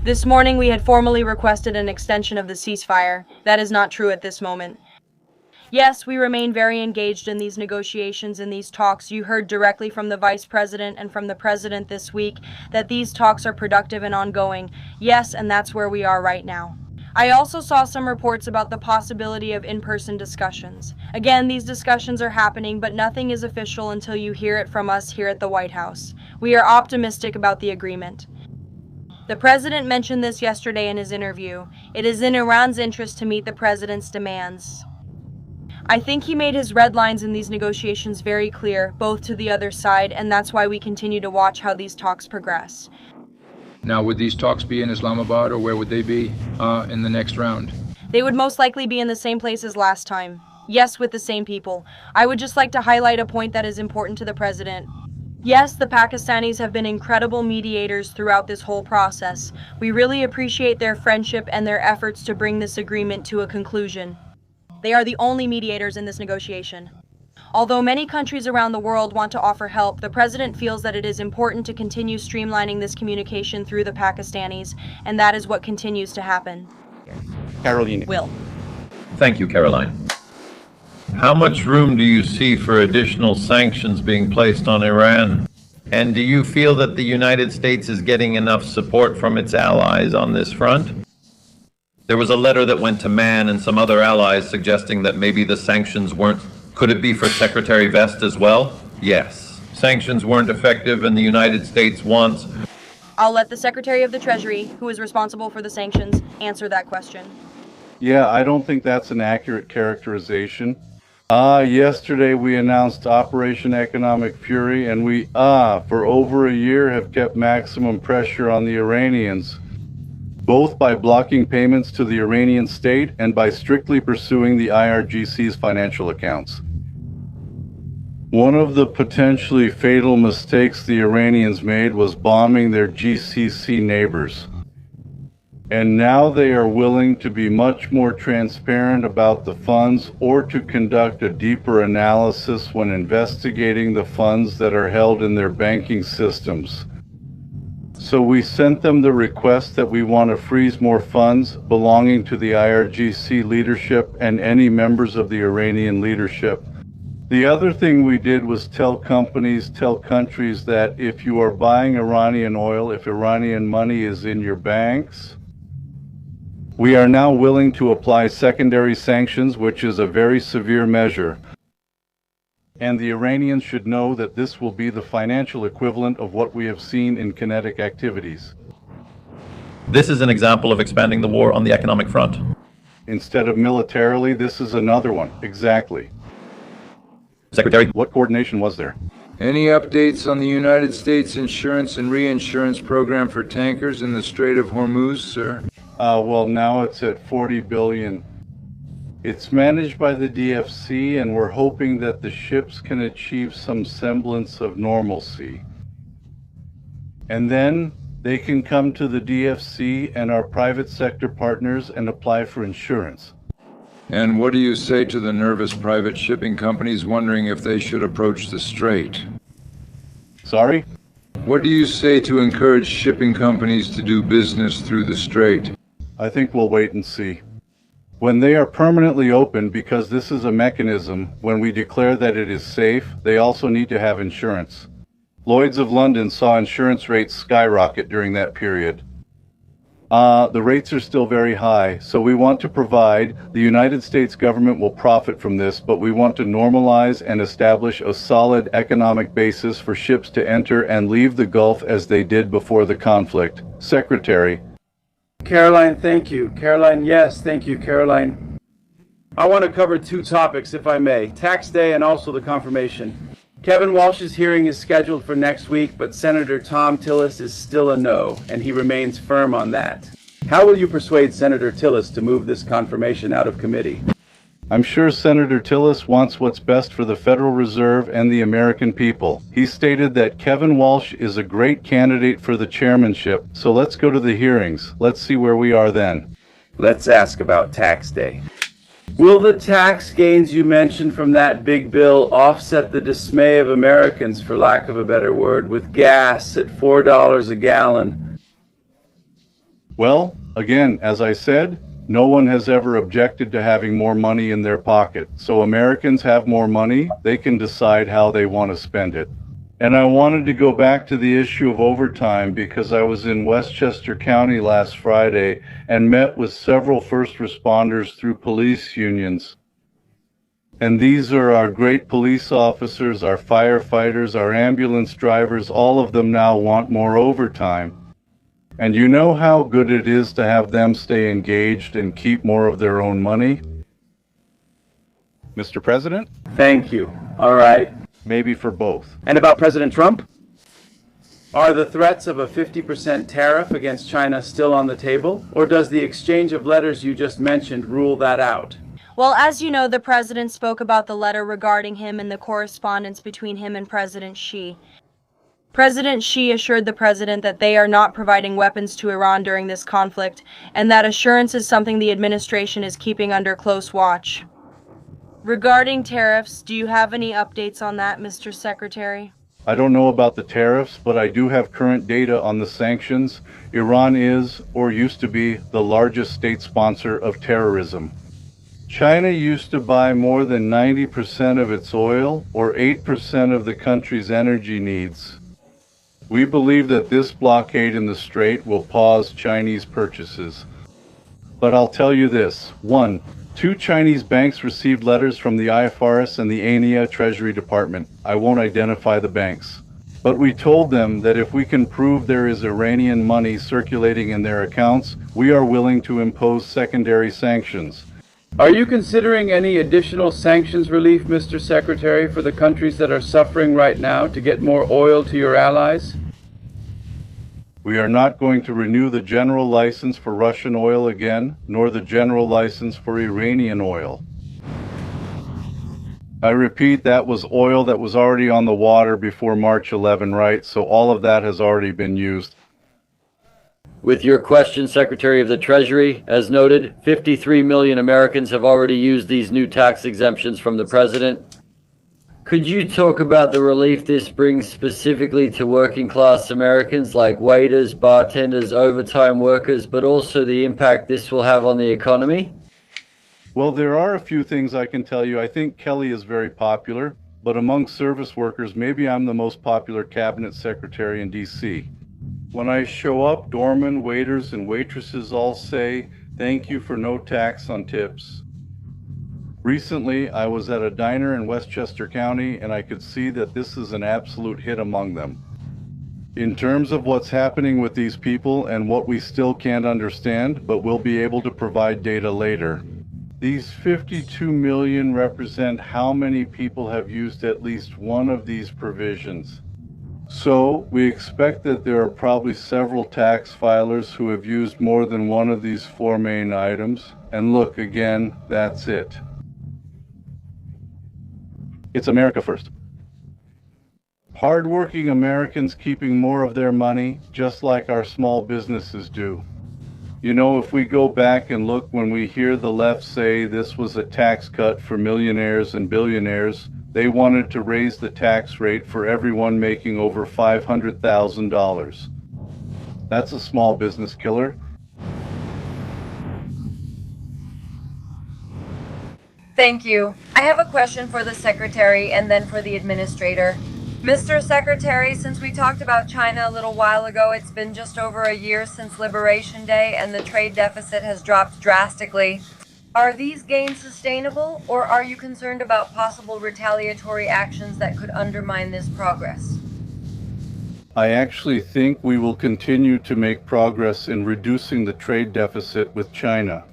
This morning we had formally requested an extension of the ceasefire. That is not true at this moment. Yes, we remain very engaged in these negotiations and these talks. You heard directly from the Vice President and from the President this week that these talks are productive and ongoing. Yes, and that's where we are right now. I also saw some reports about the possibility of in-person discussions. Again, these discussions are happening, but nothing is official until you hear it from us here at the White House. We are optimistic about the agreement. The President mentioned this yesterday in his interview. It is in Iran's interest to meet the President's demands. I think he made his red lines in these negotiations very clear, both to the other side, and that's why we continue to watch how these talks progress. Now, would these talks be in Islamabad, or where would they be in the next round? They would most likely be in the same place as last time. Yes, with the same people. I would just like to highlight a point that is important to the President. Yes, the Pakistanis have been incredible mediators throughout this whole process. We really appreciate their friendship and their efforts to bring this agreement to a conclusion. They are the only mediators in this negotiation. Although many countries around the world want to offer help, the President feels that it is important to continue streamlining this communication through the Pakistanis, and that is what continues to happen. Caroline. Will. Thank you, Caroline. How much room do you see for additional sanctions being placed on Iran? And do you feel that the United States is getting enough support from its allies on this front? There was a letter that went to Mann and some other allies suggesting that maybe the sanctions weren't. Could it be for Secretary Vest as well? Yes. Sanctions weren't effective and the United States wants. I'll let the Secretary of the Treasury, who is responsible for the sanctions, answer that question. Yeah, I don't think that's an accurate characterization. Yesterday we announced Operation Economic Fury, and we, for over a year have kept maximum pressure on the Iranians, both by blocking payments to the Iranian state and by strictly pursuing the IRGC's financial accounts. One of the potentially fatal mistakes the Iranians made was bombing their GCC neighbors. And now they are willing to be much more transparent about the funds or to conduct a deeper analysis when investigating the funds that are held in their banking systems. So we sent them the request that we want to freeze more funds belonging to the IRGC leadership and any members of the Iranian leadership. The other thing we did was tell countries that if you are buying Iranian oil, if Iranian money is in your banks, we are now willing to apply secondary sanctions, which is a very severe measure. And the Iranians should know that this will be the financial equivalent of what we have seen in kinetic activities. This is an example of expanding the war on the economic front. Instead of militarily, this is another one. Exactly. Secretary, what coordination was there? Any updates on the United States insurance and reinsurance program for tankers in the Strait of Hormuz, sir? Well, now it's at 40 billion. It's managed by the DFC, and we're hoping that the ships can achieve some semblance of normalcy. And then they can come to the DFC and our private sector partners and apply for insurance. And what do you say to the nervous private shipping companies wondering if they should approach the strait? Sorry? What do you say to encourage shipping companies to do business through the strait? I think we'll wait and see. When they are permanently open, because this is a mechanism, when we declare that it is safe, they also need to have insurance. Lloyd's of London saw insurance rates skyrocket during that period. The rates are still very high, so we want to provide, the United States government will profit from this, but we want to normalize and establish a solid economic basis for ships to enter and leave the Gulf as they did before the conflict. Secretary. Caroline, thank you. Caroline, yes, thank you, Caroline. I want to cover two topics, if I may. Tax day and also the confirmation. Kevin Walsh's hearing is scheduled for next week, but Senator Tom Tillis is still a no, and he remains firm on that. How will you persuade Senator Tillis to move this confirmation out of committee? I'm sure Senator Tillis wants what's best for the Federal Reserve and the American people. He stated that Kevin Walsh is a great candidate for the chairmanship, so let's go to the hearings. Let's see where we are then. Let's ask about tax day. Will the tax gains you mentioned from that big bill offset the dismay of Americans, for lack of a better word, with gas at $4 a gallon? Well, again, as I said, no one has ever objected to having more money in their pocket. So Americans have more money, they can decide how they want to spend it. And I wanted to go back to the issue of overtime because I was in Westchester County last Friday and met with several first responders through police unions. And these are our great police officers, our firefighters, our ambulance drivers, all of them now want more overtime. And you know how good it is to have them stay engaged and keep more of their own money? Mr. President? Thank you. All right. Maybe for both. And about President Trump? Are the threats of a 50% tariff against China still on the table? Or does the exchange of letters you just mentioned rule that out? Well, as you know, the president spoke about the letter regarding him and the correspondence between him and President Xi. President Xi assured the president that they are not providing weapons to Iran during this conflict, and that assurance is something the administration is keeping under close watch. Regarding tariffs, do you have any updates on that, Mr. Secretary? I don't know about the tariffs, but I do have current data on the sanctions. Iran is, or used to be, the largest state sponsor of terrorism. China used to buy more than 90% of its oil, or 8% of the country's energy needs. We believe that this blockade in the Strait will pause Chinese purchases. But I'll tell you this. 1. 2 Chinese banks received letters from the IFRS and the ANIA Treasury Department. I won't identify the banks. But we told them that if we can prove there is Iranian money circulating in their accounts, we are willing to impose secondary sanctions. Are you considering any additional sanctions relief, Mr. Secretary, for the countries that are suffering right now to get more oil to your allies? We are not going to renew the general license for Russian oil again, nor the general license for Iranian oil. I repeat, that was oil that was already on the water before March 11, right? So all of that has already been used. With your question, Secretary of the Treasury, as noted, 53 million Americans have already used these new tax exemptions from the President. Could you talk about the relief this brings specifically to working class Americans like waiters, bartenders, overtime workers, but also the impact this will have on the economy? Well, there are a few things I can tell you. I think Kelly is very popular, but among service workers, maybe I'm the most popular cabinet secretary in DC. When I show up, doormen, waiters, and waitresses all say, "Thank you for no tax on tips." Recently, I was at a diner in Westchester County, and I could see that this is an absolute hit among them. In terms of what's happening with these people and what we still can't understand, but we'll be able to provide data later. These 52 million represent how many people have used at least one of these provisions. So, we expect that there are probably several tax filers who have used more than one of these 4 main items. And look, again, that's it. It's America first. Hardworking Americans keeping more of their money, just like our small businesses do. You know, if we go back and look when we hear the left say this was a tax cut for millionaires and billionaires, they wanted to raise the tax rate for everyone making over $500,000. That's a small business killer. Thank you. I have a question for the Secretary and then for the Administrator. Mr. Secretary, since we talked about China a little while ago, it's been just over a year since Liberation Day and the trade deficit has dropped drastically. Are these gains sustainable, or are you concerned about possible retaliatory actions that could undermine this progress? I actually think we will continue to make progress in reducing the trade deficit with China.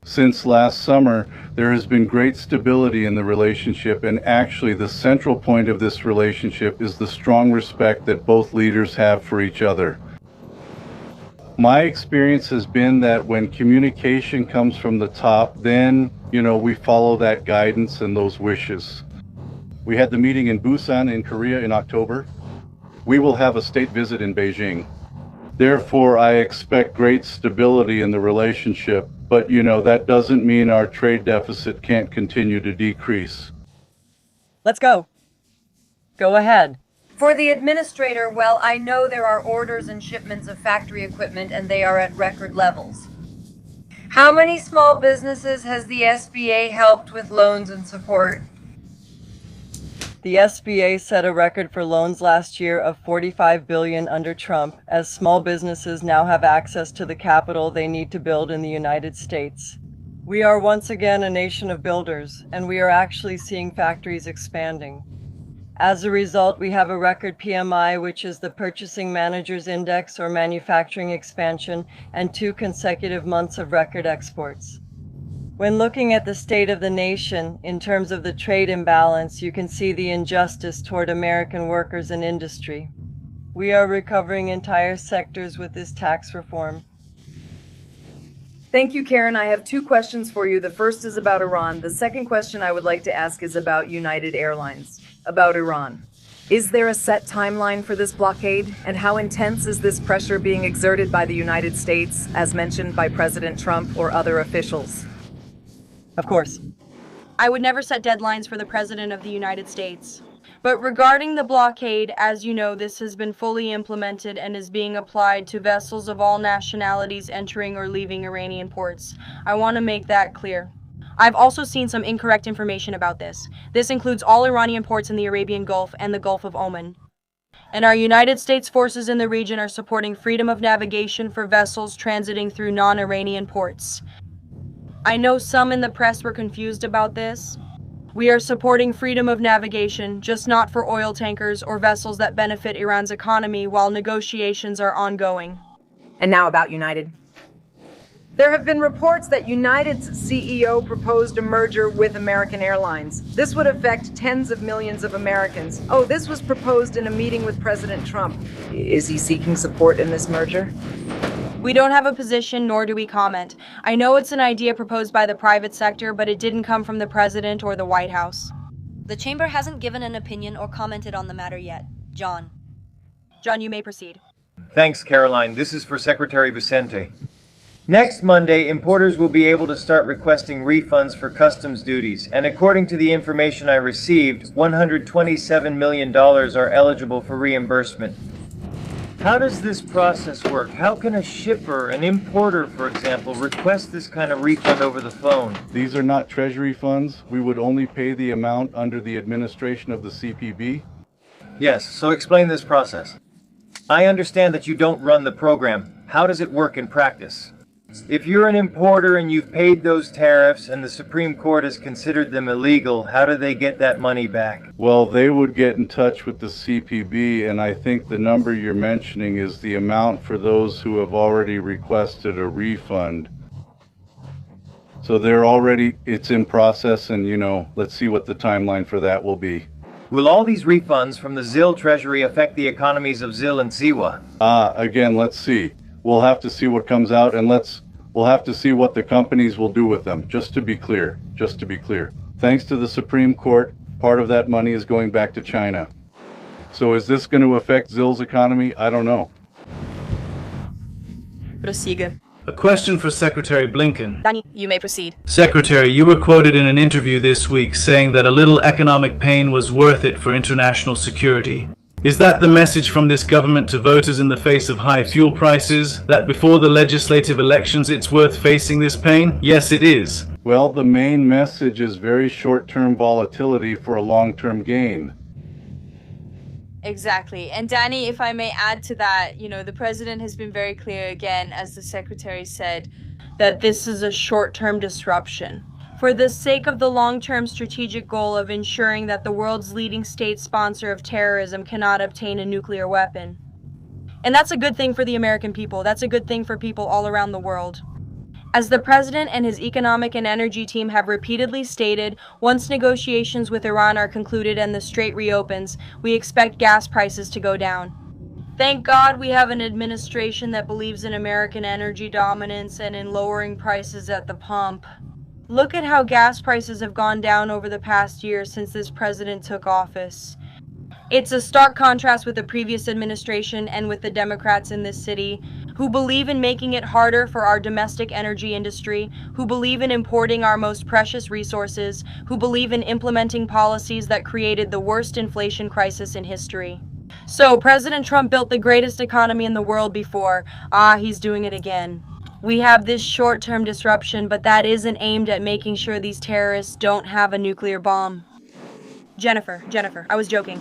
Since last summer, there has been great stability in the relationship, and actually the central point of this relationship is the strong respect that both leaders have for each other. My experience has been that when communication comes from the top, then, we follow that guidance and those wishes. We had the meeting in Busan in Korea in October. We will have a state visit in Beijing. Therefore, I expect great stability in the relationship, but that doesn't mean our trade deficit can't continue to decrease. Let's go. Go ahead. For the administrator, well, I know there are orders and shipments of factory equipment and they are at record levels. How many small businesses has the SBA helped with loans and support? The SBA set a record for loans last year of $45 billion under Trump, as small businesses now have access to the capital they need to build in the United States. We are once again a nation of builders, and we are actually seeing factories expanding. As a result, we have a record PMI, which is the Purchasing Managers Index or manufacturing expansion, and 2 consecutive months of record exports. When looking at the state of the nation in terms of the trade imbalance, you can see the injustice toward American workers and industry. We are recovering entire sectors with this tax reform. Thank you, Karen. I have 2 questions for you. The first is about Iran. The second question I would like to ask is about United Airlines, about Iran. Is there a set timeline for this blockade? And how intense is this pressure being exerted by the United States, as mentioned by President Trump or other officials? Of course. I would never set deadlines for the President of the United States. But regarding the blockade, as you know, this has been fully implemented and is being applied to vessels of all nationalities entering or leaving Iranian ports. I want to make that clear. I've also seen some incorrect information about this. This includes all Iranian ports in the Arabian Gulf and the Gulf of Oman. And our United States forces in the region are supporting freedom of navigation for vessels transiting through non-Iranian ports. I know some in the press were confused about this. We are supporting freedom of navigation, just not for oil tankers or vessels that benefit Iran's economy while negotiations are ongoing. And now about United. There have been reports that United's CEO proposed a merger with American Airlines. This would affect tens of millions of Americans. Oh, this was proposed in a meeting with President Trump. Is he seeking support in this merger? We don't have a position, nor do we comment. I know it's an idea proposed by the private sector, but it didn't come from the President or the White House. The Chamber hasn't given an opinion or commented on the matter yet. John, you may proceed. Thanks, Caroline. This is for Secretary Vicente. Next Monday, importers will be able to start requesting refunds for customs duties, and according to the information I received, $127 million are eligible for reimbursement. How does this process work? How can a shipper, an importer, for example, request this kind of refund over the phone? These are not treasury funds. We would only pay the amount under the administration of the CPB. Yes, so explain this process. I understand that you don't run the program. How does it work in practice? If you're an importer and you've paid those tariffs and the Supreme Court has considered them illegal, how do they get that money back? Well, they would get in touch with the CPB, and I think the number you're mentioning is the amount for those who have already requested a refund. So it's in process, and let's see what the timeline for that will be. Will all these refunds from the ZIL Treasury affect the economies of ZIL and Siwa? Again, let's see. We'll have to see what comes out, and we'll have to see what the companies will do with them, just to be clear. Thanks to the Supreme Court, part of that money is going back to China. So is this going to affect ZIL's economy? I don't know. prossiga. A question for Secretary Blinken. You may proceed. Secretary, you were quoted in an interview this week saying that a little economic pain was worth it for international security. Is that the message from this government to voters in the face of high fuel prices, that before the legislative elections it's worth facing this pain? Yes, it is. Well, the main message is very short-term volatility for a long-term gain. Exactly. And Danny, if I may add to that, the president has been very clear again, as the secretary said, that this is a short-term disruption for the sake of the long-term strategic goal of ensuring that the world's leading state sponsor of terrorism cannot obtain a nuclear weapon. And that's a good thing for the American people. That's a good thing for people all around the world. As the president and his economic and energy team have repeatedly stated, once negotiations with Iran are concluded and the strait reopens, we expect gas prices to go down. Thank God we have an administration that believes in American energy dominance and in lowering prices at the pump. Look at how gas prices have gone down over the past year since this president took office. It's a stark contrast with the previous administration and with the Democrats in this city, who believe in making it harder for our domestic energy industry, who believe in importing our most precious resources, who believe in implementing policies that created the worst inflation crisis in history. So, President Trump built the greatest economy in the world before. He's doing it again. We have this short-term disruption, but that isn't aimed at making sure these terrorists don't have a nuclear bomb. Jennifer, I was joking.